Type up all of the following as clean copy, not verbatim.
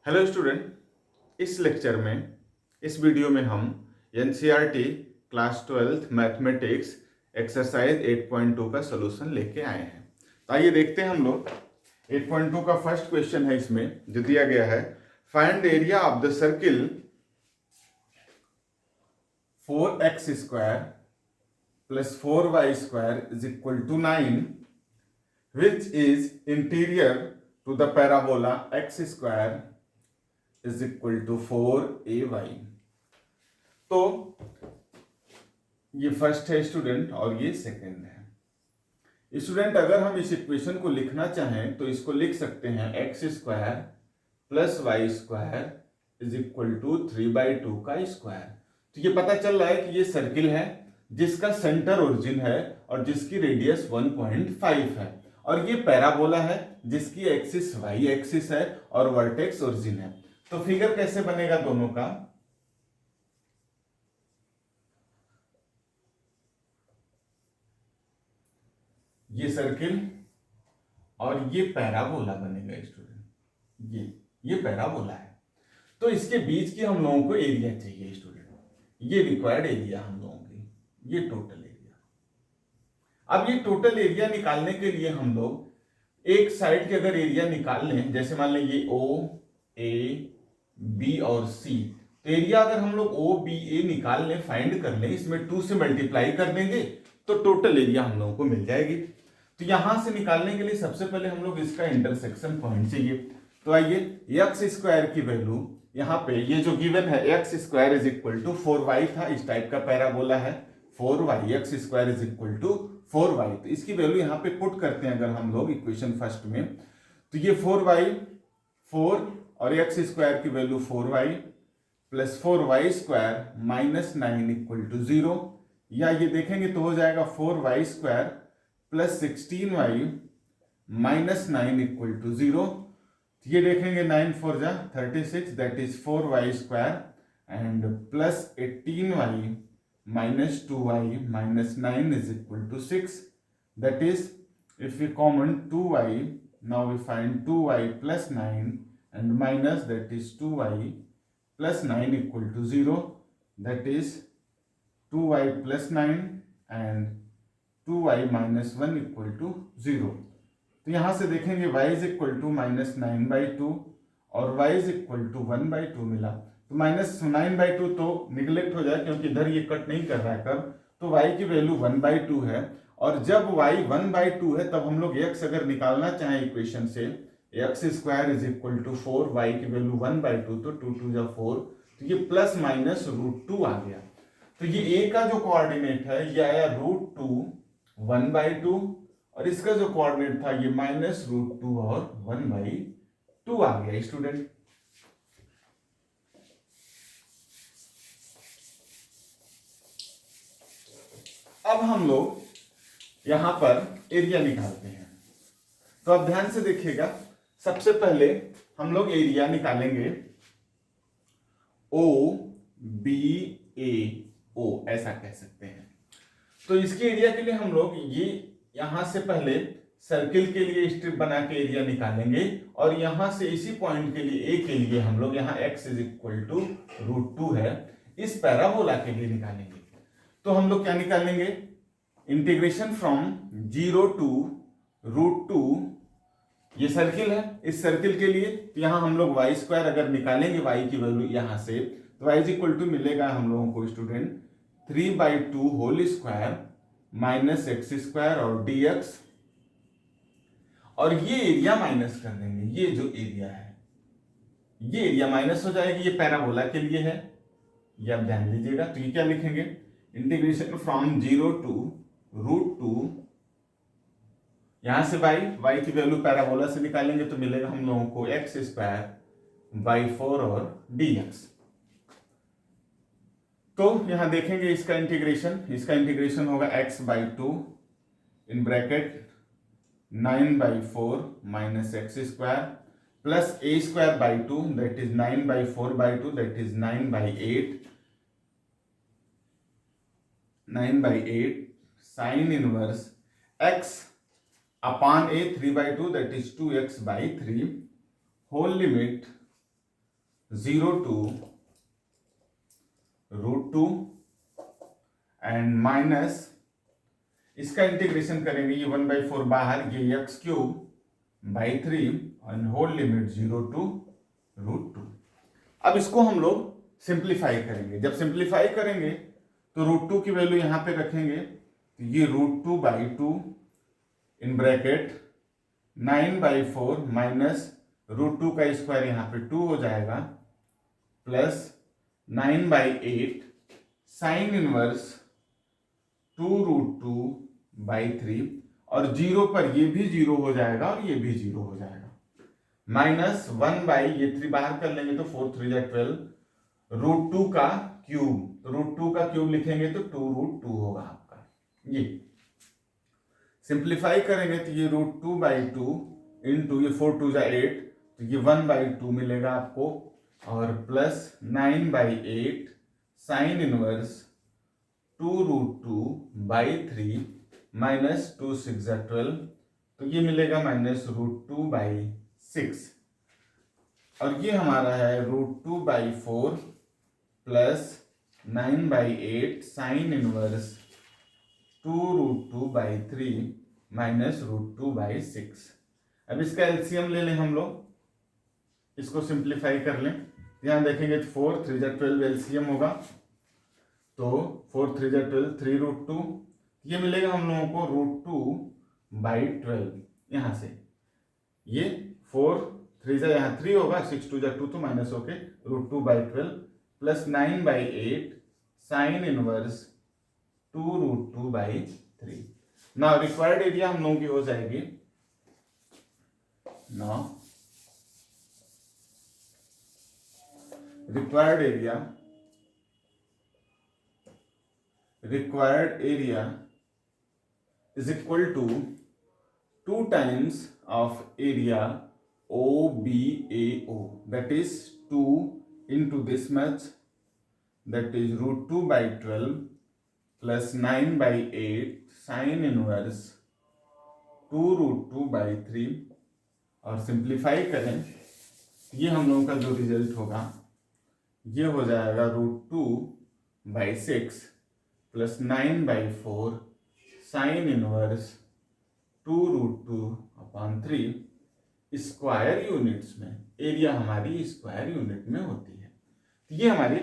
Hello student, इस lecture में इस वीडियो में हम NCERT class 12th mathematics exercise 8.2 का सॉल्यूशन लेके आए हैं। तो आइए देखते हैं हम लोग 8.2 का फर्स्ट क्वेश्चन है। इसमें जो दिया गया है, find the area of the circle 4x square plus 4y square is equal to 9 which is interior to the parabola x square is equal to 4ay। तो ये फर्स्ट है स्टूडेंट और ये सेकंड है स्टूडेंट। अगर हम इस इक्वेशन को लिखना चाहें तो इसको लिख सकते हैं x square plus y square is equal to 3/2 का स्क्वायर। तो ये पता चल रहा है कि ये सर्किल है जिसका सेंटर ओरिजिन है और जिसकी रेडियस 1.5 है, और ये पैराबोला है जिसकी एक्सिस वाई एक्सिस है और वर्टेक्स ओरिजिन है। तो फिगर कैसे बनेगा दोनों का? ये सर्किल और ये पैराबोला बनेगा स्टूडेंट। ये पैराबोला है, तो इसके बीच की हम लोगों को एरिया चाहिए स्टूडेंट। ये रिक्वायर्ड एरिया हम लोगों की, ये टोटल एरिया। अब ये टोटल एरिया निकालने के लिए हम लोग एक साइड के अगर एरिया निकाल लें, जैसे मान लें ये ओ ए बी और सी, तो एरिया अगर हम लोग ओ बी ए निकाल लें, फाइंड कर लें, इसमें 2 से मल्टीप्लाई कर देंगे तो टोटल एरिया हम लोगों को मिल जाएगी। तो यहां से निकालने के लिए सबसे पहले हम लोग इसका इंटरसेक्शन पॉइंट चाहिए। तो आइए, एक्स स्क्वायर की वैल्यू यहाँ पे ये जो गिवन है x square is equal to 4y था, इस टाइप का पैराबोला है 4y, x square is equal to 4y। तो इसकी वैल्यू यहाँ पे पुट करते हैं अगर हम लोग इक्वेशन फर्स्ट में, तो ये 4y 4 और एक्स स्क्वायर की value 4y plus 4y square minus 9 equal to 0, या ये देखेंगे तो हो जाएगा 4y square plus 16y minus 9 equal to 0। ये देखेंगे 9 4 जा 36, that is 4y square and plus 18y minus 2y minus 9 is equal to 6. That is, if we common 2y, now we find 2y plus 9 and minus, that is 2y plus 9 equal to 0. That is 2y plus 9 and 2y minus 1 equal to 0. तो यहाँ से देखेंगे y is equal to minus 9/2 और y is equal to 1/2 मिला। तो minus 9/2 तो neglect हो जाए क्योंकि इधर ये कट नहीं कर रहा है कब, तो y की वैल्यू 1/2 है, और जब y 1/2 है तब हम लोग x अगर निकालना चाहें इक्वेशन से, x square is equal to 4, y की वैल्यू 1/2, तो 2 2 जा 4, तो ये प्लस माइनस √2 आ गया। तो ये a का जो कोऑर्डिनेट है ये आया √2 1/2, और इसका जो कोऑर्डिनेट था ये माइनस √2 और 1/2 आ गया स्टूडेंट। अब हम लोग यहां पर एरिया निकालते हैं। तो अब ध्यान से देखिएगा, सबसे पहले हम लोग एरिया निकालेंगे ओ बी ए ओ, ऐसा कह सकते हैं। तो इसके एरिया के लिए हम लोग ये यहां से पहले सर्किल के लिए स्ट्रिप बना के एरिया निकालेंगे, और यहां से इसी पॉइंट के लिए ए के लिए हम लोग यहाँ x इज इक्वल टू √2 है, इस पैराबोला के लिए निकालेंगे। तो हम लोग क्या निकालेंगे, इंटीग्रेशन फ्रॉम 0 टू √2, ये सर्किल है, इस सर्किल के लिए तो यहां हम लोग y स्क्वायर अगर निकालेंगे y की वैल्यू यहां से, तो y इज इक्वल टू मिलेगा हम लोगों को student 3/2 whole square minus x square और dx, और ये एरिया माइनस कर देंगे, ये जो एरिया है ये एरिया माइनस हो जाएगी, ये पैराबोला के लिए है, ये आप ध्यान दीजिएगा। तो ये क्या लिखेंगे, इंटीग्रेशन फ्रॉम 0 टू √2, यहां से y की वैल्यू पैराबोला से निकालेंगे तो मिलेगा हम लोगों को एक्स स्क्वायर बाई 4 और dx। तो यहां देखेंगे इसका इंटीग्रेशन होगा x/2 in bracket 9/4 minus x square plus a²/2 that is 9/4/2 that is 9/8 sine inverse x upon a 3/2 that is 2x/3 whole limit 0 to √2 and minus इसका इंटीग्रेशन करेंगे, ये 1/4 बाहर, ये x³/3 and whole limit 0 to √2। अब इसको हम लोग simplify करेंगे। जब सिंप्लीफाई करेंगे तो √2 की वैल्यू यहां पे रखेंगे, तो ये √2/2 इन ब्रैकेट 9/4 माइनस √2 का स्क्वायर यहां पे 2 हो जाएगा, प्लस 9/8 साइन इनवर्स 2√2/3 और 0 पर ये भी 0 हो जाएगा और ये भी 0 हो जाएगा, माइनस 1/3 बाहर कर लेंगे तो 4 3 12 √2 का क्यूब, तो √2 का क्यूब लिखेंगे तो 2√2 होगा आपका। ये सिंप्लीफाई करेंगे तो ये √2/2 इंटू ये 4 2 8, तो ये 1/2 मिलेगा आपको, और प्लस 9/8 साइन इनवर्स 2√2/3 माइनस 2 6 12, तो ये मिलेगा माइनस √2/6, और ये हमारा है √2/4 प्लस 9/8 साइन इनवर्स 2√2/3 माइनस √2/6। अब इसका एलसीएम ले लें हम लोग, इसको सिंप्लीफाई कर लें। ध्यान देखेंगे तो 4 3 12 एलसीएम होगा, तो 4 3 12 3√2, ये मिलेगा हम लोगों को √2/12। यहां से ये 4 3 यहाँ 3 होगा, 6 2 2 तो माइनस होके √2/12 प्लस 9/8 साइन इनवर्स 2√2/3। ना रिक्वायर्ड एरिया हम लोगों की हो जाएगी, ना required area is equal to 2 times of area OBAO, that is 2 into this much, that is √2/12 plus 9/8 sin inverse 2√2/3, और सिंप्लीफाई करें ये हम लोगों का जो रिजल्ट होगा ये हो जाएगा √2/6 plus 9/4 sine inverse 2√2/3 square units में। एरिया हमारी स्क्वायर यूनिट में होती है, तो ये हमारी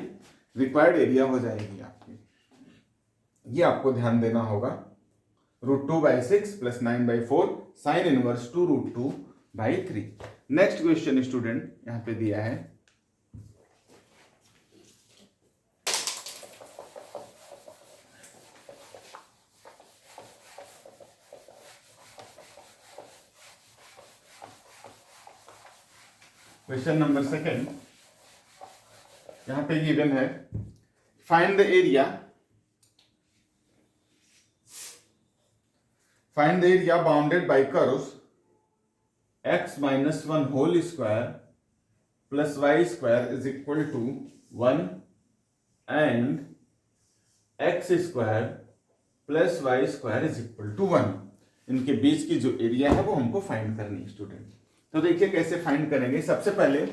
रिक्वायर्ड एरिया हो जाएगी आपकी। ये आपको ध्यान देना होगा, √2/6 plus 9/4 sine inverse 2√2/3। Next question student यहां पे दिया है, क्वेश्चन नंबर 2 यहां पे गिवन है, find the area bounded by curves x-1 whole square plus y² is equal to 1 and x² plus y² is equal to 1। इनके बीच की जो एरिया है वो हमको फाइंड करनी है स्टूडेंट। तो देखिए कैसे फाइंड करेंगे। सबसे पहले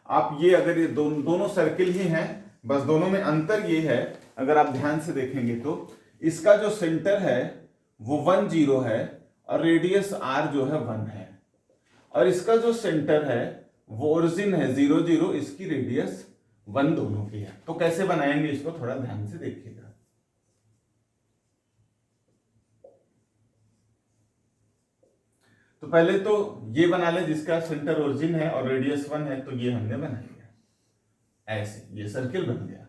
आप ये, अगर ये दोनों सर्किल ही हैं, बस दोनों में अंतर ये है, अगर आप ध्यान से देखेंगे तो इसका जो सेंटर है वो 1 0 है और रेडियस r जो है 1 है, और इसका जो सेंटर है वो ओरिजिन है 0 0, इसकी रेडियस 1 दोनों की है। तो कैसे बनाएंगे इसको, थोड़ा ध्यान से देखिएगा। तो पहले तो ये बना ले जिसका सेंटर ओरिजिन है और रेडियस 1 है, तो ये हमने बना लिया ऐसे, ये सर्किल बन गया।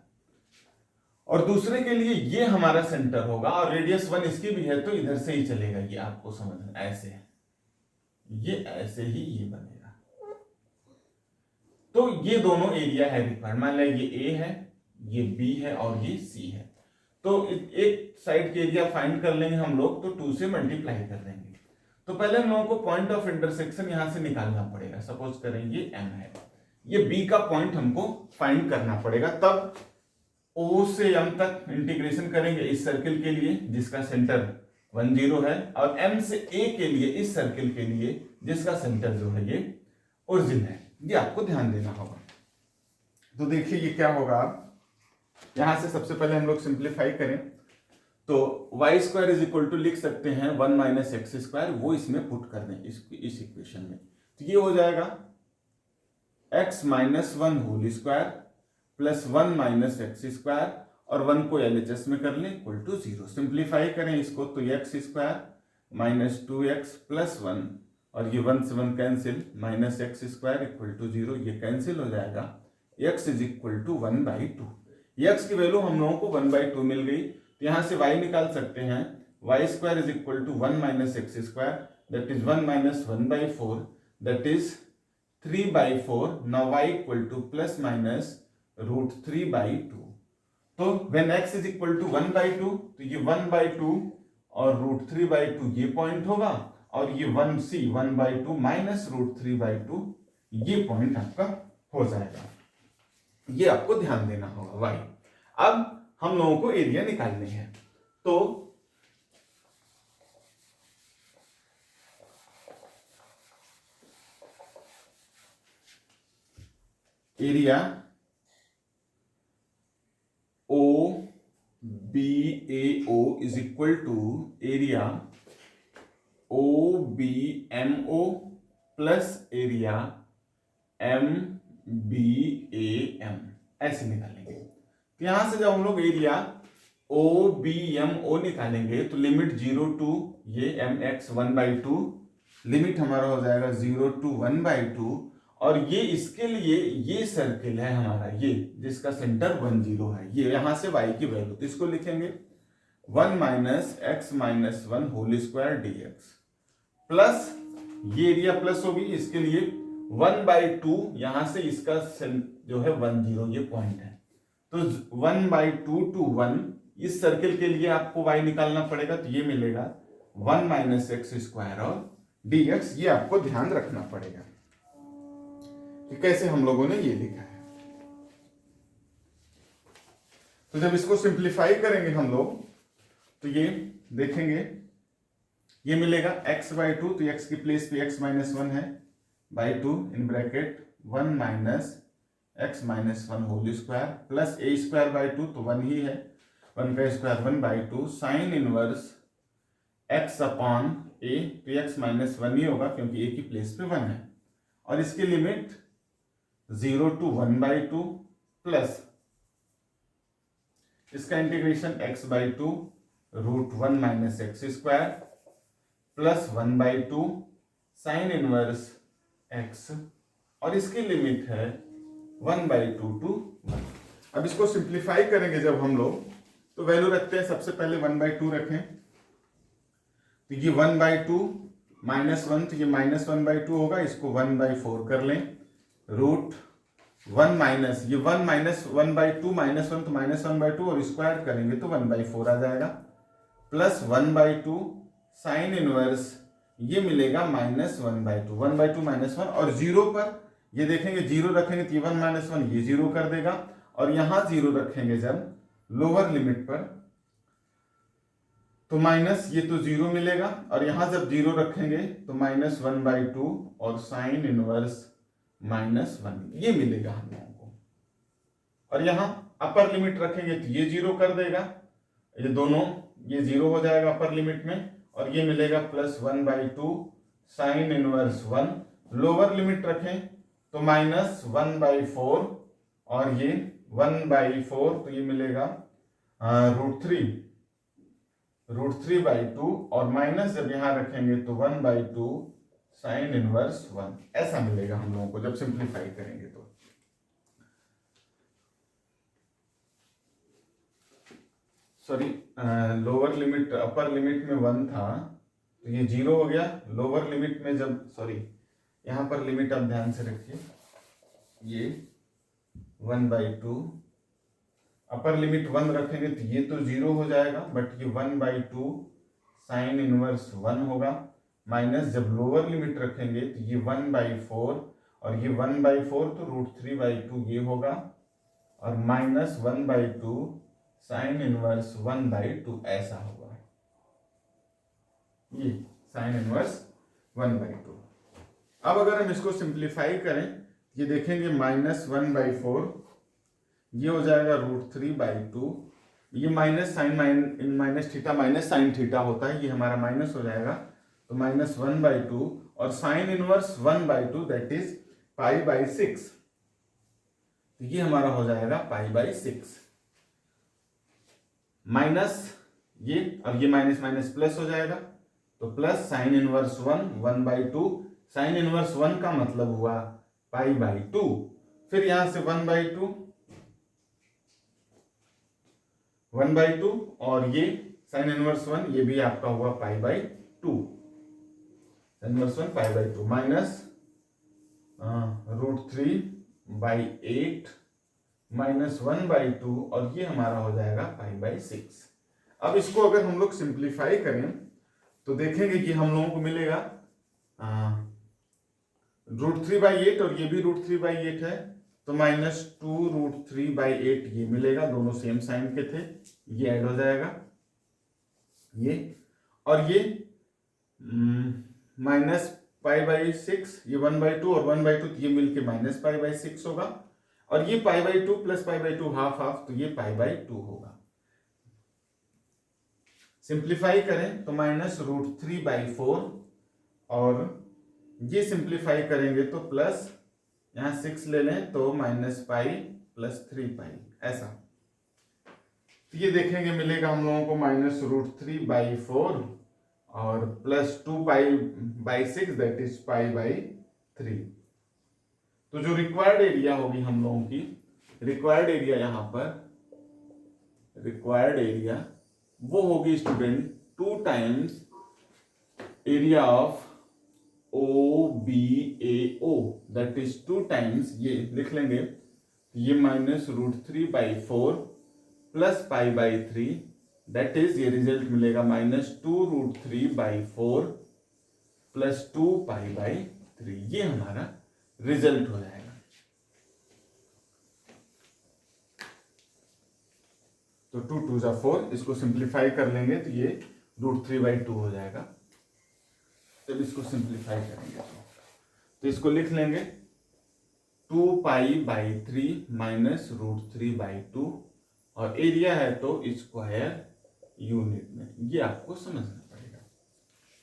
और दूसरे के लिए ये हमारा सेंटर होगा और रेडियस 1 इसकी भी है, तो इधर से ही चलेगा, ये आपको समझना, ऐसे ये ऐसे ही ये बनेगा। तो ये दोनों एरिया है रिक्वायर्ड। मान लिया ये ए है, ये बी है और ये सी है, तो एक साइड के एरिया फाइंड कर लेंगे हम लोग, तो 2 से मल्टीप्लाई कर देंगे। तो पहले हम लोगों को पॉइंट ऑफ इंटरसेक्शन यहां से निकालना पड़ेगा। सपोज करें ये एम है, ये बी का पॉइंट हमको फाइंड करना पड़ेगा, तब ओ से एम तक इंटीग्रेशन करेंगे इस सर्किल के लिए जिसका सेंटर 1 0 है, और एम से ए के लिए इस सर्किल के लिए जिसका सेंटर जो है ये ओरिजिन है। ये आपको ध्यान देना होगा। तो देखिए ये क्या होगा, यहां से सबसे पहले हम लोग सिंप्लीफाई करें तो y square is equal to लिख सकते हैं 1 माइनस एक्स स्क्वायर, वो इसमें पुट कर दें इस इक्वेशन में। तो ये हो जाएगा x minus one whole square plus 1 minus x square, और 1 को LHS में कर लें इक्वल टू 0। सिंप्लीफाई करें इसको तो x square minus 2x plus 1, और ये 1 से 1 cancel, minus x square equal to 0, ये कैंसिल हो जाएगा। x is equal to 1/2। x की वैल्यू हम लोगों को 1/2 मिल गई, तो यहां से y निकाल सकते हैं। Y square is equal to 1 minus x square, that is 1 minus 1/4, that is 3/4। Now y equal to plus minus √3/2। तो when x is equal to 1/2, तो ये 1/2 और √3/2 ये पॉइंट होगा, और ये 1/2 माइनस √3/2 ये पॉइंट आपका हो जाएगा। ये आपको ध्यान देना होगा y। अब हम लोगों को एरिया निकालने हैं, तो area OBAO is equal to area OBMO plus area MBAM, ऐसे निकालेंगे। तो यहां से जब हम लोग एरिया OBMO निकालेंगे तो लिमिट 0 टू ये mx 1/2, लिमिट हमारा हो जाएगा 0 टू 1/2, और ये इसके लिए ये सर्किल है हमारा, ये जिसका सेंटर 1 0 है, ये यहां से y की वैल्यू, तो इसको लिखेंगे 1 minus x minus 1 whole square dx, plus ये एरिया प्लस होगी, इसके लिए 1/2, यहां से इसका जो है 1 0 ये पॉइंट है, तो 1/2 टू 1, इस सर्किल के लिए आपको y निकालना पड़ेगा, तो ये मिलेगा 1 माइनस एक्स स्क्वायर और dx। ये आपको ध्यान रखना पड़ेगा कि कैसे हम लोगों ने ये लिखा है। तो जब इसको सिंप्लीफाई करेंगे हम लोग, तो ये देखेंगे ये मिलेगा x/2, तो x की प्लेस पे x माइनस 1 है, /2 in bracket 1 minus x minus 1 whole square plus a²/2, तो 1 ही है, 1 का square 1/2 sine inverse x upon a, तो x माइनस 1 ही होगा क्योंकि a की प्लेस पे 1 है, और इसकी लिमिट 0 टू 1/2 प्लस इसका integration x/2 √1 minus x square plus 1/2 sine inverse x, और इसकी लिमिट है 1/2 टू 1। अब इसको सिंप्लीफाई करेंगे जब हम लोग, तो वैल्यू रखते हैं, सबसे पहले 1/2 रखें, तो ये 1/2 माइनस 1, तो ये माइनस 1/2 होगा, इसको 1/4 कर लें, √1 माइनस ये 1 माइनस 1/2 माइनस 1, तो माइनस 1/2, और स्क्वायर करेंगे तो 1/4 आ जाएगा, प्लस 1/2 साइन इनवर्स ये मिलेगा माइनस 1/2, 1/2 माइनस 1, और 0 पर ये देखेंगे 0 रखेंगे तो ये 1 माइनस 1 ये 0 कर देगा, और यहां 0 रखेंगे जब लोअर लिमिट पर तो माइनस ये तो 0 मिलेगा, और यहां जब 0 रखेंगे तो माइनस 1/2 और साइन इनवर्स माइनस 1 ये मिलेगा हम लोगों को, और यहां अपर लिमिट रखेंगे तो ये 0 कर देगा, ये दोनों ये 0 हो जाएगा अपर लिमिट में, और ये मिलेगा plus 1/2 sine inverse 1, lower limit रखें तो माइनस 1/4, और ये 1/4, तो ये मिलेगा √3/2, और माइनस जब यहां रखेंगे तो 1/2 साइन इनवर्स 1, ऐसा मिलेगा हम लोगों को जब सिंप्लीफाई करेंगे तो। Sorry, lower limit upper limit में 1 था तो ये 0 हो गया, लोअर लिमिट में जब, सॉरी यहां पर लिमिट आप ध्यान से रखिए, ये 1/2 अपर लिमिट 1 रखेंगे तो ये तो 0 हो जाएगा, बट ये 1/2 साइन इनवर्स 1 होगा, माइनस जब लोअर लिमिट रखेंगे तो ये 1/4, और ये 1/4 तो √3/2 ये होगा, और माइनस 1/2 साइन इनवर्स 1/2 ऐसा होगा, ये साइन इनवर्स 1/2। अब अगर हम इसको सिंप्लीफाई करें, ये देखेंगे माइनस 1/4 ये हो जाएगा √3/2, ये minus sine minus theta minus sine theta होता है, ये हमारा माइनस हो जाएगा, तो -1/2 और साइन इनवर्स 1/2 दैट इज π/6, तो ये हमारा हो जाएगा π/6 माइनस ये, अब ये माइनस माइनस प्लस हो जाएगा, तो plus sine inverse 1/2, sine inverse 1 का मतलब हुआ π/2, फिर यहां से 1/2 और ये साइन इनवर्स 1 ये भी आपका हुआ π/2, साइन इनवर्स 1 π/2 माइनस √3/8 -1/2 और ये हमारा हो जाएगा π/6। अब इसको अगर हम लोग सिंप्लीफाई करें तो देखेंगे कि हम लोगों को मिलेगा √3/8 और ये भी √3/8 है, तो -2√3/8 ये मिलेगा, दोनों सेम साइन के थे, ये ऐड हो जाएगा ये, और ये -π/6, ये 1/2 और 1/2 ये मिलके -π/6 होगा, और ये π/2 प्लस π/2 हाफ हाफ, तो ये π/2 होगा। सिंप्लीफाई करें तो -√3/4 और ये सिंप्लीफाई करेंगे तो प्लस यहां 6 ले लें तो -π + 3π ऐसा, तो ये देखेंगे मिलेगा हम लोगों को -√3/4 और प्लस 2π/6 दैट इज π/3। तो जो रिक्वायर्ड एरिया होगी हम लोगों की, रिक्वायर्ड एरिया यहां पर रिक्वायर्ड एरिया वो होगी student 2 times area of OBAO that is 2 times, ये लिख लेंगे, ये -√3/4 प्लस π/3 दैट इज, ये रिजल्ट मिलेगा -2√3/4 प्लस 2π/3, ये हमारा रिजल्ट हो जाएगा। तो 2 2 = 4, इसको सिंप्लीफाई कर लेंगे तो ये √3/2 हो जाएगा। जब इसको सिंप्लीफाई करेंगे तो इसको लिख लेंगे 2π/3 -√3/2 और एरिया है तो स्क्वायर यूनिट में, ये आपको समझना पड़ेगा।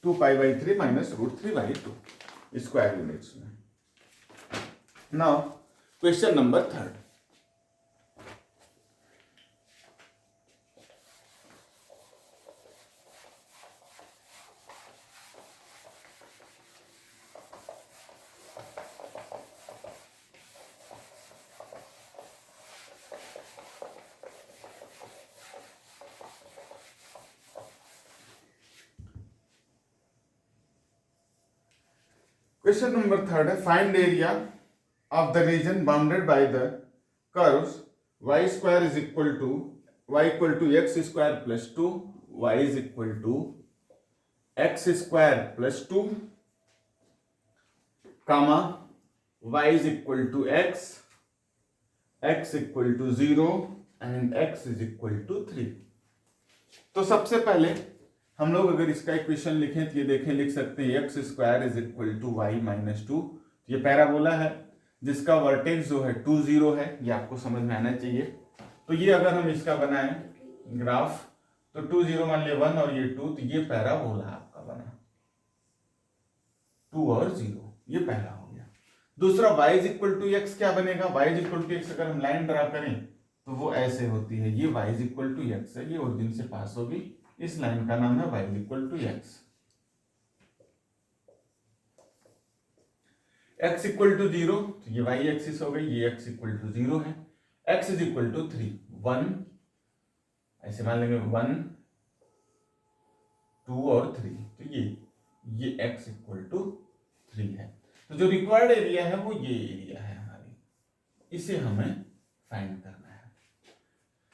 2π/3 -√3/2 स्क्वायर यूनिट्स में। Now question number 3। Question number 3 है, find area of the reason bounded by the curves y² = y = x² + 2, y = x² + 2, comma y = x, x = 0 and x = 3। तो सबसे पहले हम लोग अगर इसका इक्वेशन लिखें तो ये देखें, लिख सकते हैं x² = y - 2, ये पैराबोला है जिसका वर्टेक्स जो है 2 0 है, ये आपको समझ में आना चाहिए। तो ये अगर हम इसका बनाएं ग्राफ तो 2 0 मान लिया 1 और ये 2, तो ये पैराबोला आपका बना 2 और 0, ये पहला हो गया। दूसरा y = x क्या बनेगा, y = x अगर हम लाइन ड्रा करें तो वो ऐसे होती है, ये y = x है, ये ओरिजिन से पास होगी, इस लाइन का नाम है y = x। x = 0 तो ये y एक्सिस हो गई, ये x = 0 है, x = 3 1 ऐसे मान लेंगे 1 2 और 3, तो ये x = 3 है। तो जो रिक्वायर्ड एरिया है वो ये एरिया है हमारी, इसे हमें फाइंड करना है।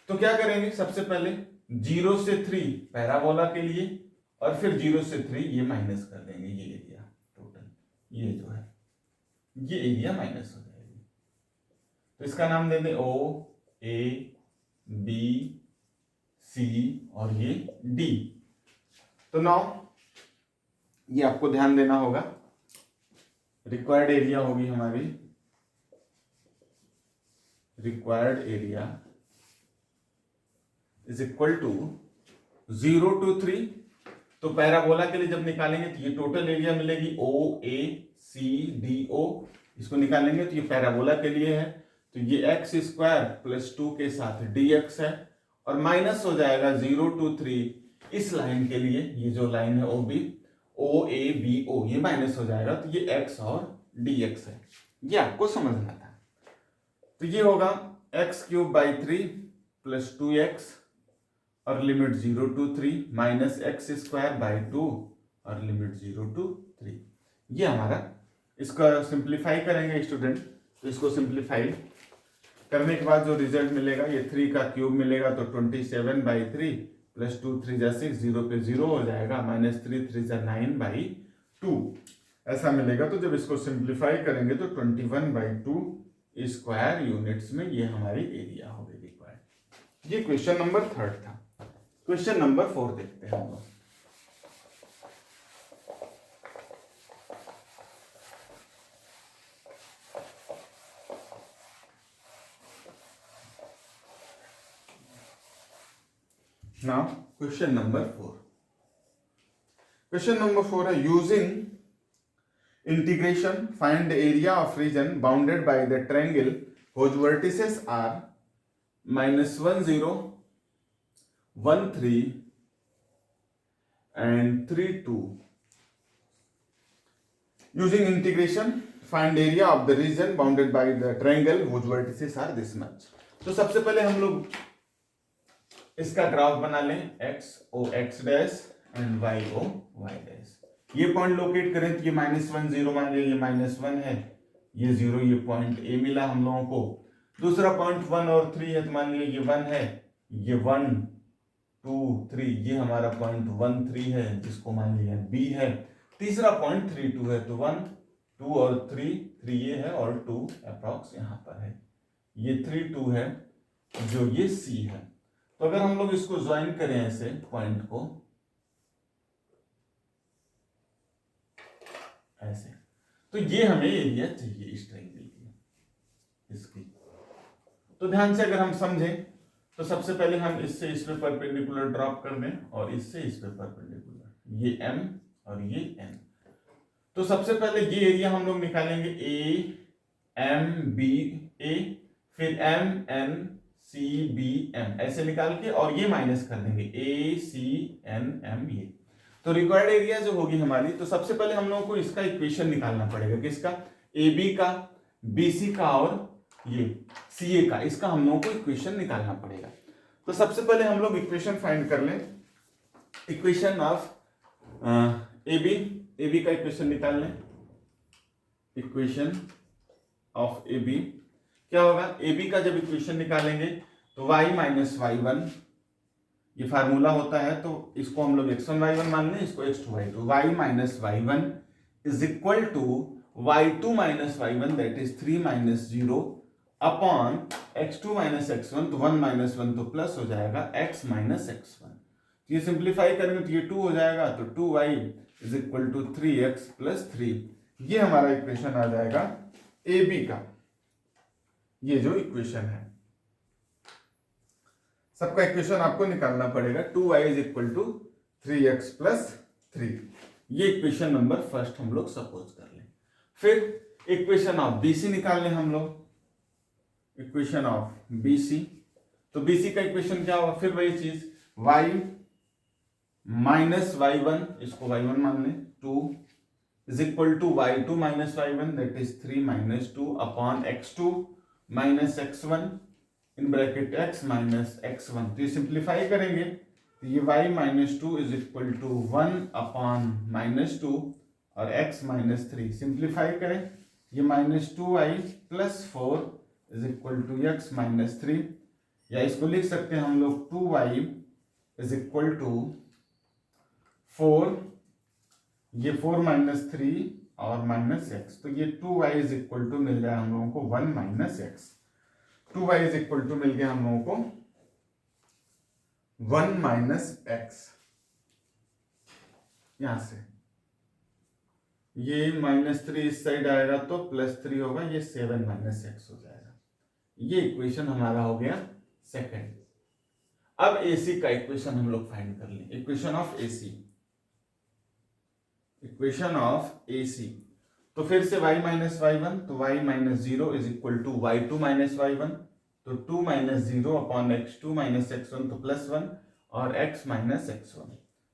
तो क्या करेंगे, सबसे पहले 0 से 3 पैराबोला के लिए और फिर 0 से 3 ये माइनस कर देंगे, ये एरिया टोटल, ये जो है ये एरिया माइनस हो जाएगी। तो इसका नाम दे दें O A B C और ये D। तो नाउ ये आपको ध्यान देना होगा, रिक्वायर्ड एरिया होगी हमारी required area is equal to 0 to 3। तो पैराबोला के लिए जब निकालेंगे तो ये टोटल एरिया मिलेगी OACDO, इसको निकालेंगे तो ये पैराबोला के लिए है, तो ये x स्क्वायर प्लस 2 के साथ dx है, और माइनस हो जाएगा 0 to 3 इस लाइन के लिए, ये जो लाइन है OABO, ये माइनस हो जाएगा, तो ये x और dx है, ये आपको समझना था। तो ये होगा x³ 3 + 2x और लिमिट 0 to 3 माइनस x² 2 और लिमिट 0 to 3। ये हमारा, इसका सिंप्लीफाई करेंगे स्टूडेंट, तो इसको सिंप्लीफाई करने के बाद जो रिजल्ट मिलेगा, ये 3 का क्यूब मिलेगा, तो 27/3 + 2 3 × 6, 0 पे 0 हो जाएगा, -3 3 × 9/2 ऐसा मिलेगा। तो जब इसको सिंप्लीफाई करेंगे तो 21/2 स्क्वायर यूनिट्स में ये हमारी एरिया होगी रिक्वायर्ड। ये क्वेश्चन नंबर 3 था। क्वेश्चन नंबर 4 देखते हैं हम लोग। Now question number 4. Question number 4 है using integration find the area of region bounded by the triangle whose vertices are -1 0 1 3 and 3 2. Using integration find area of the region bounded by the triangle whose vertices are this much. तो सबसे पहले हम लोग इसका graph बना लें, XO x dash and YO y dash. ये point locate करें तो ये -1 0 मान लिया, ये -1 है, ये 0, ये पॉइंट A मिला हम लोगों को। दूसरा पॉइंट 1 और 3 है, तो मान लिया ये 1 है, ये 1 2 3, ये हमारा पॉइंट 1 3 है, जिसको मान लिया B है। तीसरा पॉइंट 3 2 है, तो 1 2 और 3 ये है और 2 अप्रॉक्स यहाँ पर है, ये 3 2 है, जो ये C है। तो अगर हम लोग इसको ज्वाइन करें ऐसे पॉइंट को ऐसे, तो ये हमें एरिया चाहिए इस ट्रायंगल की, इसकी। तो ध्यान से अगर हम समझें तो सबसे पहले हम इससे इस पे परपेंडिकुलर ड्रॉप कर दें और इससे इस पे परपेंडिकुलर, ये M और ये N। तो सबसे पहले ये एरिया हम लोग निकालेंगे AMBA, फिर MNCBM ऐसे निकाल के, और ये माइनस कर देंगे ACNM ये। तो रिक्वायर्ड एरिया जो होगी हमारी, तो सबसे पहले हम लोगों को इसका इक्वेशन निकालना पड़ेगा, किसका, AB का, BC का और ये CA का, इसका हम लोगों को इक्वेशन निकालना पड़ेगा। तो सबसे पहले हम लोग इक्वेशन फाइंड कर लें, इक्वेशन ऑफ AB का इक्वेशन निकाल लें। इक्वेशन ऑफ AB क्या होगा, AB का जब इक्वेशन निकालेंगे तो y - y1, ये फार्मूला होता है, तो इसको हम लोग x1 y1 मान लें, इसको x2 y2, y - y1 is equal to y2 - y1 that is 3 - 0 upon x2 - x1, तो 1 - 1 तो प्लस हो जाएगा x - x1। ये सिंप्लीफाई करेंगे तो ये 2 हो जाएगा, तो 2y is equal to 3x + 3। ये हमारा इक्वेशन आ जाएगा AB का, ये जो इक्वेशन है। सबका इक्वेशन आपको निकालना पड़ेगा, 2y is equal to 3x + 3। ये इक्वेशन नंबर फर्स्ट हम लोग सपोज कर लें। फिर इक्वेशन ऑफ BC निकाल लें हम लोग, इक्वेशन ऑफ BC। तो BC का इक्वेशन क्या होगा, फिर वही चीज, y - y1, इसको y1 मान लें, 2 is equal to y2 - y1 that is 3 - 2 upon x2 - x1 in bracket x - x1। तो ये सिंप्लीफाई करेंगे तो ये y - 2 is equal to 1 upon -2 और x - 3। सिंप्लीफाई करें, ये -2y + 4 is equal to x - 3, या इसको लिख सकते हैं हम लोग 2y इज इक्वल टू 4, ये 4 - 3 और -x, तो ये 2y इज इक्वल टू मिल गया हम लोगों को 1 - x। 2y is equal to मिल गया हम लोगों को 1 - x। यहां से ये -3 इस साइड आएगा तो +3 होगा, ये 7 - x हो जाएगा। ये इक्वेशन हमारा हो गया सेकंड। अब AC का इक्वेशन हम लोग फाइंड कर लें, equation of AC, equation of AC। तो फिर से y माइनस वाई वन, तो y minus zero is equal to y2 minus y one, तो 2 minus zero upon x2 minus x1 तो प्लस 1 और x माइनस x1।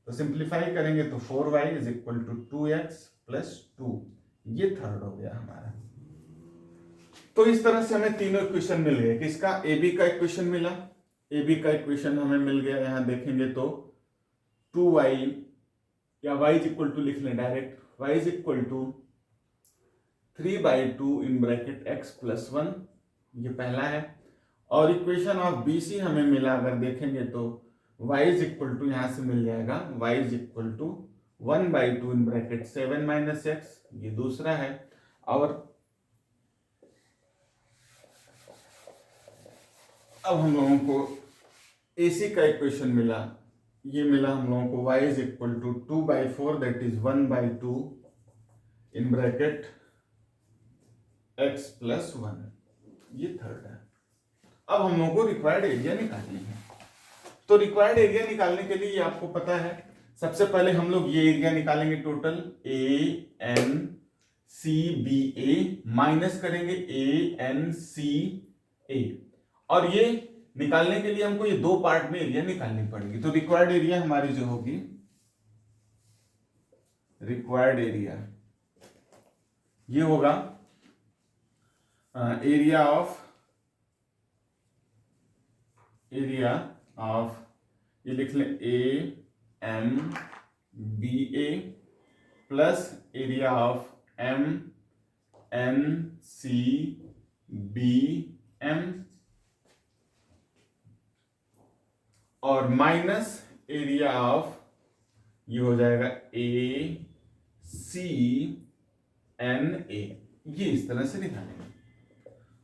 तो सिंप्लीफाई करेंगे तो 4y is equal to 2x plus 2, ये third हो गया हमारा। तो इस तरह से हमें तीनों इक्वेशन मिल गए। किसका? AB का इक्वेशन मिला, AB का इक्वेशन हमें मिल गया। यहां देखेंगे तो 2y या y इज इक्वल टू लिख लें direct, y is equal to 3/2 in bracket x plus 1, ये पहला है। और इक्वेशन ऑफ BC हमें मिला, अगर देखेंगे तो y इज इक्वल टू यहां से मिल जाएगा y is equal to 1/2 in bracket 7 minus x, ये दूसरा है। और अब हम लोगों को AC का इक्वेशन मिला, ये मिला हम लोगों को y is equal to 2/4 that is 1/2 in bracket x plus 1, ये थर्ड है। अब हम लोगों को रिक्वायर्ड एरिया निकालनी है। तो रिक्वायर्ड एरिया निकालने के लिए आपको पता है, सबसे पहले हम लोग ये एरिया निकालेंगे टोटल ANCBA माइनस करेंगे ANCA, और ये निकालने के लिए हमको ये दो पार्ट में एरिया निकालनी पड़ेगी। तो रिक्वायर्ड एरिया हमारी जो होगी, रिक्वायर्ड एरिया ये होगा एरिया ऑफ ये लिख लें AMBA plus area of MNCBM और माइनस एरिया ऑफ ये हो जाएगा ACNA, ये इस तरह से निकालेंगे।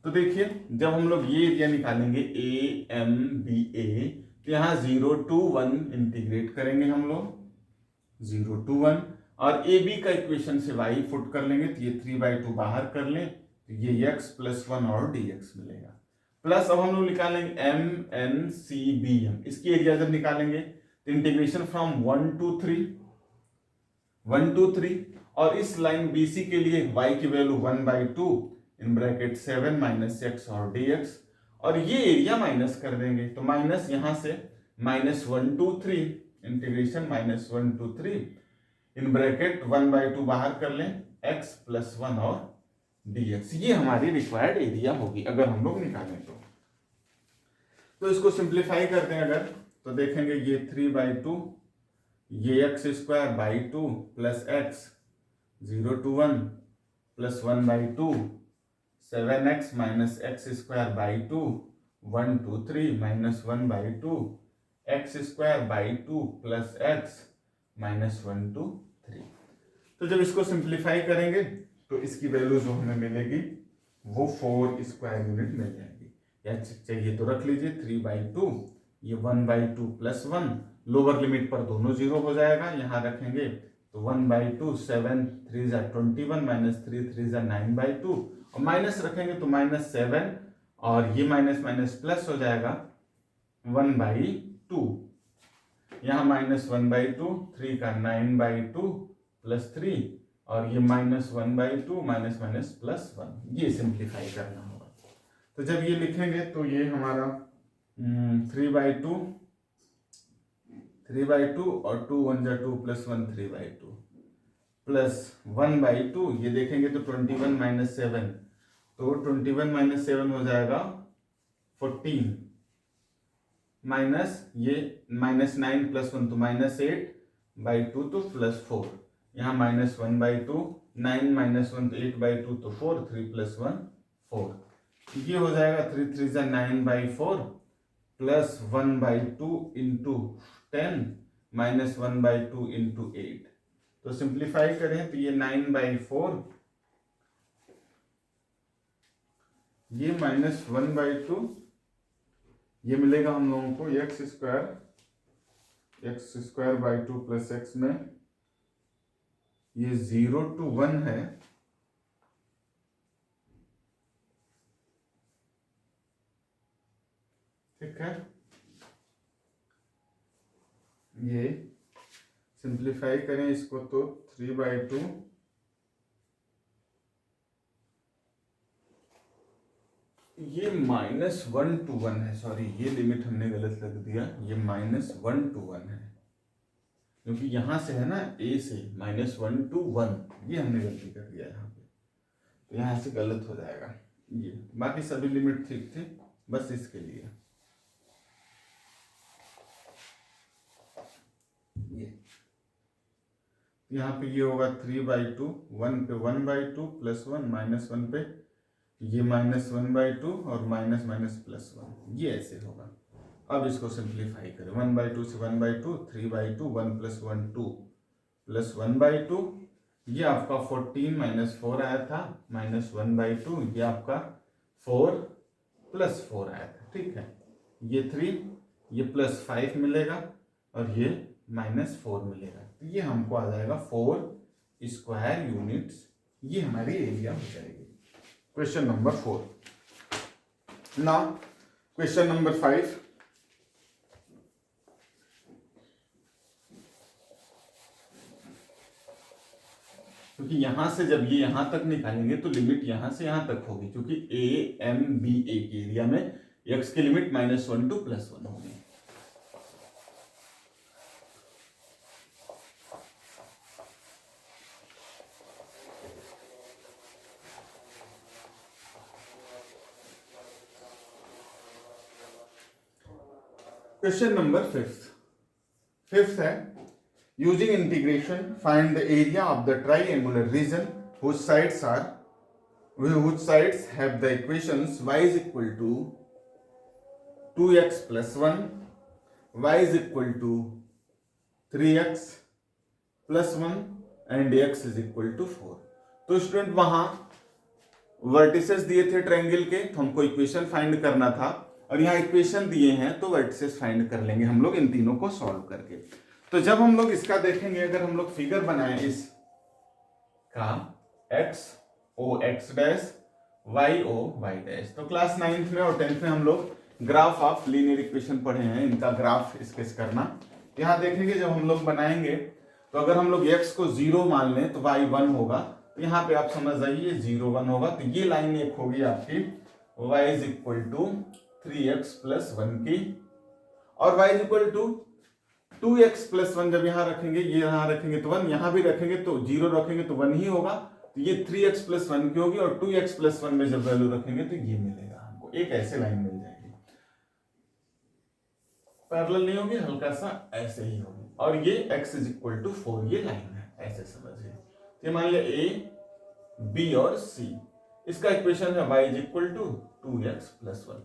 तो देखिए जब हम लोग ये एरिया निकालेंगे AMBA, तो यहां 0 to 1 इंटीग्रेट करेंगे हम लोग, 0 to 1, और AB का इक्वेशन से y फुट कर लेंगे, तो ये 3/2 बाहर कर लें, तो ये x प्लस 1 और dx मिलेगा। प्लस अब हम लोग निकालेंगे MNCBM, इसकी एरिया जब निकालेंगे तो इंटीग्रेशन फ्रॉम 1 to 3, और इस लाइन BC के लिए y की value 1/2 in bracket 7 minus x और dx, और ये एरिया माइनस कर देंगे, तो माइनस यहां से -1 to 3 integration -1 to 3 in bracket 1/2 बाहर कर लें, x प्लस 1 और dx, ये हमारी रिक्वायर्ड एरिया होगी अगर हम लोग निकालें तो इसको सिंप्लीफाई करते हैं अगर, तो देखेंगे ये 3/2, ये x² 2 plus x 0 to 1 plus 1/2 7x minus x² 2 1 to 3 minus 1/2 x² 2 plus x minus 1 to 3। तो जब इसको सिंप्लीफाई करेंगे तो इसकी वैल्यू जो हमें मिलेगी वो 4 स्क्वायर यूनिट मिल जाएगी, या चाहिए तो रख लीजिए 3/2, ये 1/2 प्लस 1, लोअर लिमिट पर दोनों जीरो हो जाएगा, यहां रखेंगे तो 1/2 7 3 21 माइनस 3 3 9/2, और माइनस रखेंगे तो -7, और ये माइनस माइनस प्लस हो जाएगा 1/2, यहाँ -1/2 3 का 9/2 प्लस 3, और ये -1/2 माइनस माइनस प्लस 1, ये सिंप्लीफाई करना होगा। तो जब ये लिखेंगे तो ये हमारा 3/2 और 2 1 2 प्लस 1 3/2 प्लस 1/2, ये देखेंगे तो 21 माइनस 7, तो 21 माइनस 7 हो जाएगा 14, माइनस ये -9 प्लस 1 तो -8/2 तो प्लस 4, यहाँ -1/2, 9 माइनस 1 तो 8/2 तो 4, 3 प्लस 1 4, ये हो जाएगा 3 3 9/4 प्लस 1/2 इंटू 10 माइनस 1/2 इंटू 8। तो सिंप्लीफाई करें तो ये 9/4, ये -1/2, ये मिलेगा हम लोगों को x² 2 प्लस x में, ये 0 to 1 है, ठीक है, ये सिंप्लीफाई करें इसको तो 3/2 ये -1 to 1 है, सॉरी ये लिमिट हमने गलत लग दिया, ये -1 to 1 है क्योंकि यहां से है ना a से -1 to 1, ये हमने गलती कर दिया यहाँ पे, तो यहाँ से गलत हो जाएगा ये, बाकी सभी लिमिट ठीक थे, बस इसके लिए ये यहाँ पे ये होगा 3/2, 1 पे 1/2 +1 -1 पे ये -1/2 और माइनस माइनस +1, ये ऐसे होगा। अब इसको सिंप्लीफाई करें, 1/2 से 1/2, 3/2, 1 + 1 2 + 1/2, ये आपका 14 - 4 आया था, -1/2, ये आपका 4 + 4 आया था, ठीक है, ये 3, ये +5 मिलेगा और ये -4 मिलेगा, तो ये हमको आ जाएगा 4 स्क्वायर यूनिट्स, ये हमारी एरिया हो जाएगी। Question number 4। Now question number 5। क्योंकि यहां से जब ये यहां तक निकालेंगे तो लिमिट यहां से यहां तक होगी, क्योंकि AMBA के एरिया में x की लिमिट -1 to +1 होगी। क्वेश्चन नंबर 5th है, using integration find the area of the triangular region whose sides have the equations y is equal to 2x + 1, y is equal to 3x + 1 and x is equal to 4। तो student वहां vertices दिए थे triangle के, तो हमको equation find करना था, और यहाँ इक्वेशन दिए हैं तो वर्टिसेस फाइंड कर लेंगे हम लोग इन तीनों को सॉल्व करके। तो जब हम लोग इसका देखेंगे, अगर हम लोग फिगर बनाए इस का x o x dash y o y dash, तो क्लास 9th में और 10th में हम लोग ग्राफ ऑफ लीनियर इक्वेशन पढ़े हैं, इनका ग्राफ स्केच करना। यहाँ देखेंगे जब हम लोग बनाएंगे तो अगर हम लोग x को 0 मान लें तो y 1 होगा, तो यहाँ पे आप समझ जाइए 0 1 होगा, तो ये लाइन एक होगी आपकी y is equal to 3x + 1 की, और y is equal to 2x + 1 जब यहाँ रखेंगे, ये यहाँ रखेंगे तो 1, यहाँ भी रखेंगे तो 0 रखेंगे तो 1 ही होगा, तो ये 3x + 1 की होगी, और 2x + 1 में जब वैल्यू रखेंगे तो ये मिलेगा हमको, एक ऐसे लाइन मिल जाएगी, पैरेलल नहीं होगी, हल्का सा ऐसे ही होगी, और ये x is equal to 4 ये लाइन है, ऐसे समझिए। ये मान लिया A, B और C, इसका इक्वेशन है y is equal to 2x + 1।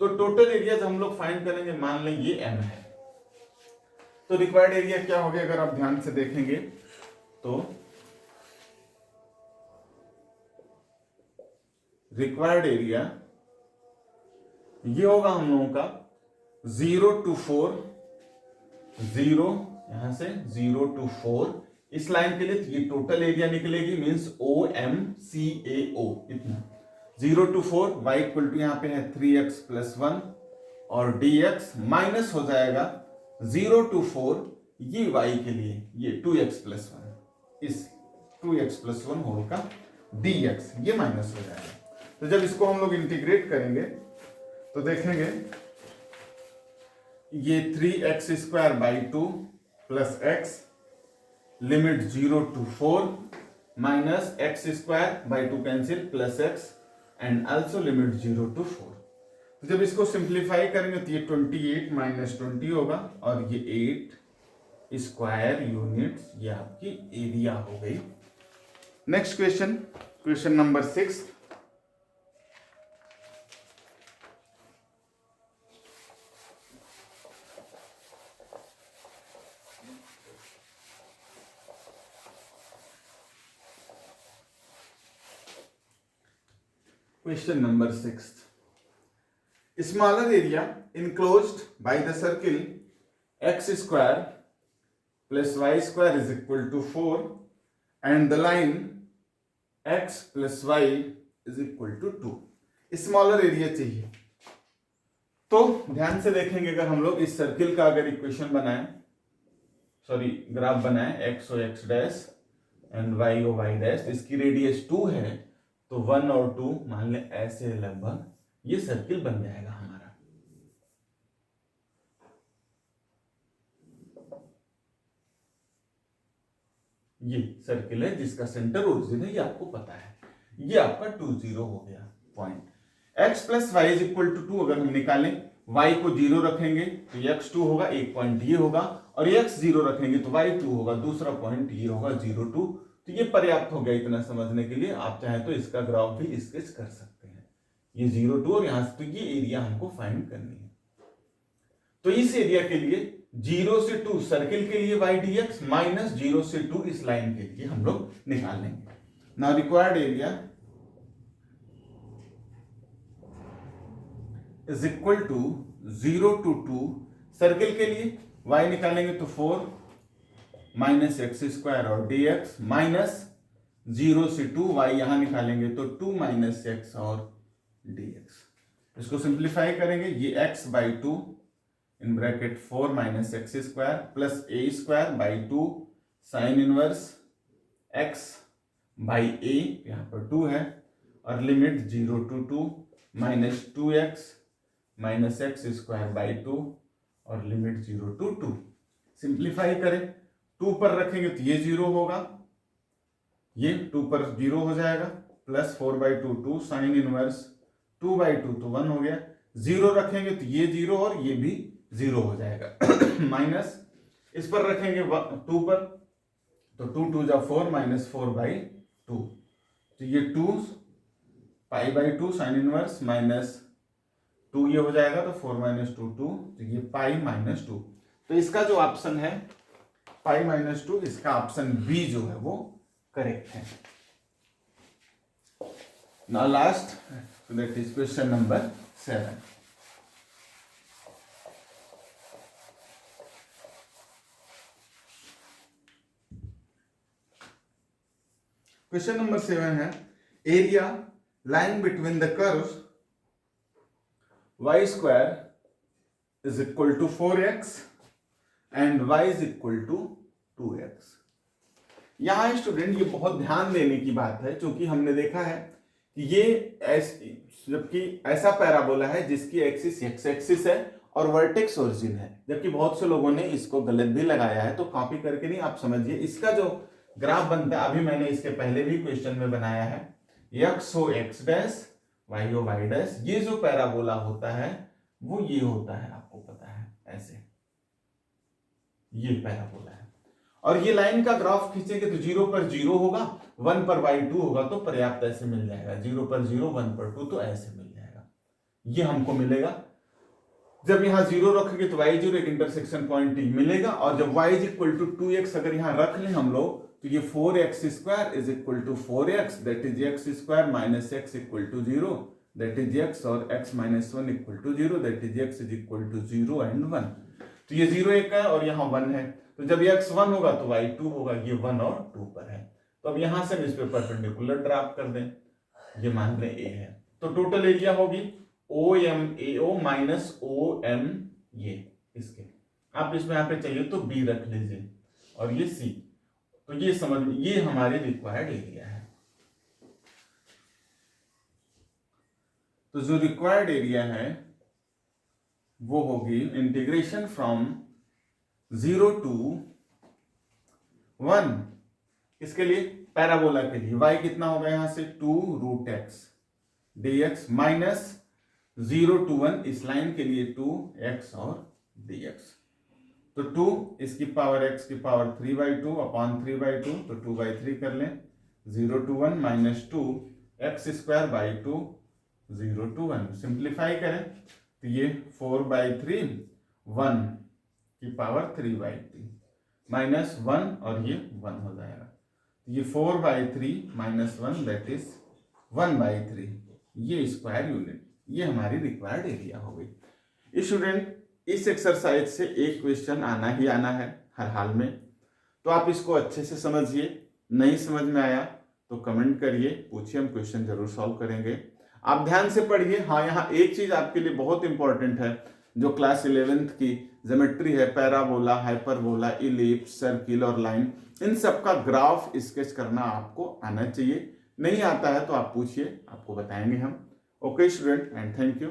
तो टोटल एरिया जब हम लोग फाइंड करेंगे, मान लें ये m है, तो रिक्वायर्ड एरिया क्या हो गया, अगर आप ध्यान से देखेंगे तो रिक्वायर्ड एरिया ये होगा हम लोगों का 0 to 4, 0 यहां से 0 to 4 इस लाइन के लिए, तो ये टोटल एरिया निकलेगी, मींस OMCAO इतना, 0 to 4 y इक्वल टू यहाँ पे है 3x + 1 और dx माइनस हो जाएगा 0 to 4 ये y के लिए ये 2x + 1, इस 2x + 1 होल का dx ये माइनस हो जाएगा। तो जब इसको हम लोग इंटीग्रेट करेंगे तो देखेंगे ये 3x² + x limit 0 to 4 minus x² cancel +x and also limit 0 to 4। तो जब इसको सिंप्लीफाई करेंगे तो ये 28 - 20 होगा, और ये 8 स्क्वायर यूनिट्स ये आपकी एरिया हो गई। Next question, question number 6। Question number 6. Smaller area enclosed by the circle x² + y² is equal to 4 and the line x + y is equal to 2। Smaller area चाहिए, तो ध्यान से देखेंगे, अगर हम लोग इस सर्किल का अगर इक्वेशन बनाएं, सॉरी ग्राफ बनाएं, x O x dash and y O y dash, इसकी रेडियस 2 है, तो 1 और 2 मान लें ऐसे लगभग ये सर्किल बन जाएगा हमारा। ये सर्किल है जिसका सेंटर ओरिजिन है, ये आपको पता है। ये आपका 2 0 हो गया point. x plus y is equal to 2 अगर हम निकालें, y को 0 रखेंगे तो x 2 होगा, एक पॉइंट ये होगा, और x 0 रखेंगे तो y 2 होगा, दूसरा पॉइंट ये होगा 0 2। तो ये पर्याप्त हो गया इतना समझने के लिए। आप चाहें तो इसका ग्राफ भी स्केच कर सकते हैं। ये 0 2 और यहां से तो ये एरिया हमको फाइंड करनी है। तो इस एरिया के लिए 0 से 2 सर्किल के लिए y dx माइनस 0 से 2 इस लाइन के लिए हम लोग निकाल लेंगे। Now required area is equal to 0 to 2 circle के लिए y निकालेंगे तो 4 माइनस एक्स स्क्वायर और dx माइनस 0 से 2 y यहां निकालेंगे तो 2 माइनस एक्स और dx। इसको सिंप्लीफाई करेंगे, ये x by 2 in bracket 4 minus x square plus a square by 2 sine inverse x by a, यहाँ पर 2 है, और limit 0 to 2 minus 2x minus x square by 2 और लिमिट 0 to 2। सिंप्लीफाई करें, 2 पर रखेंगे तो ये 0 होगा, ये 2 पर 0 हो जाएगा, plus 4 by 2 2 sine inverse 2 by 2 तो 1 हो गया, 0 रखेंगे तो ये 0 और ये भी 0 हो जाएगा माइनस इस पर रखेंगे 2 पर तो 2 2 जा 4 माइनस 4 बाई 2, तो ये 2 pi by 2 sine inverse minus 2 ये हो जाएगा, तो 4 माइनस 2 2, तो ये पाई माइनस 2। तो इसका जो ऑप्शन है पाई माइनस 2, इसका ऑप्शन बी जो है वो करेक्ट है। Now last, so that is question number 7. Question number 7 है, area line between the curves y square is equal to 4x and y is equal to 2x। यहां student ये बहुत ध्यान देने की बात है, क्योंकि हमने देखा है कि ये जबकि ऐसा पैराबोला है जिसकी एक्सिस एक्स एक्सिस है और वर्टेक्स ओरिजिन है, जबकि बहुत से लोगों ने इसको गलत भी लगाया है, तो कॉपी करके नहीं, आप समझिए इसका जो ग्राफ बनता है, अभी मैंने इसके पहले भी क्वेश्चन में बनाया है, x O x dash y O y dash, ये जो पैराबोला होता है वो ये होता है, आपको पता है ऐसे ये पैराबोला है, और ये लाइन का ग्राफ खींचेंगे तो 0 पर 0 होगा, 1 पर y2 होगा, तो पर्याप्त ऐसे मिल जाएगा, 0 पर 0 1 पर 2 तो ऐसे मिल जाएगा, ये हमको मिलेगा। जब यहाँ 0 रखेंगे तो y0 एक इंटरसेक्शन पॉइंट मिलेगा, और जब y is equal to 2x अगर यहाँ रख लें हम लोग, तो ये 4x square is equal to 4x, that is x square minus x equal to 0, that is x, और x minus 1 equal to 0, that is x is equal to 0 and 1। तो ये 0 एक है और यहाँ 1 है, तो जब x 1 होगा तो y 2 होगा, ये 1 और 2 पर है, तो अब यहां से हम इस पे परपेंडिकुलर ड्रॉप कर दें, ये मान लें a है, तो टोटल एरिया होगी OMAO माइनस OM, ये इसके आप इसमें यहाँ पे चाहिए तो b रख लीजिए, और ये c, तो ये समझ, ये हमारे रिक्वायर्ड एरिया है। तो जो रिक्वायर्ड एरिया है वो होगी इंटीग्रेशन फ्रॉम 0 to 1, इसके लिए पैराबोला के लिए y कितना होगा, यहां से 2 root x dx minus 0 to 1 इस लाइन के लिए 2x और dx, तो 2 इसकी पावर x की पावर 3/2 अपॉन 3/2, तो 2/3 कर लें, 0 to 1 minus 2 x square by 2 0 to 1, simplify करें तो ये 4/3 1 की पावर 3/3 माइनस 1 और ये 1 हो जाएगा, तो ये 4/3 माइनस 1 दैट इज 1/3, ये स्क्वायर यूनिट, ये हमारी रिक्वायर्ड एरिया हो गई। स्टूडेंट इस एक्सरसाइज से एक क्वेश्चन आना ही आना है हर हाल में, तो आप इसको अच्छे से समझिए, नहीं समझ में आया तो कमेंट करिए, पूछिए, हम क्वेश्चन जरूर सॉल्व करेंगे। आप ध्यान से पढ़िए। हाँ, यहाँ एक चीज आपके लिए बहुत इंपॉर्टेंट है, जो क्लास 11th की ज्योमेट्री है, पैराबोला, हाइपरबोला, इलिप्स, सर्किल और लाइन, इन सब का ग्राफ स्केच करना आपको आना चाहिए। नहीं आता है तो आप पूछिए, आपको बताएंगे हम। Okay student, and thank you.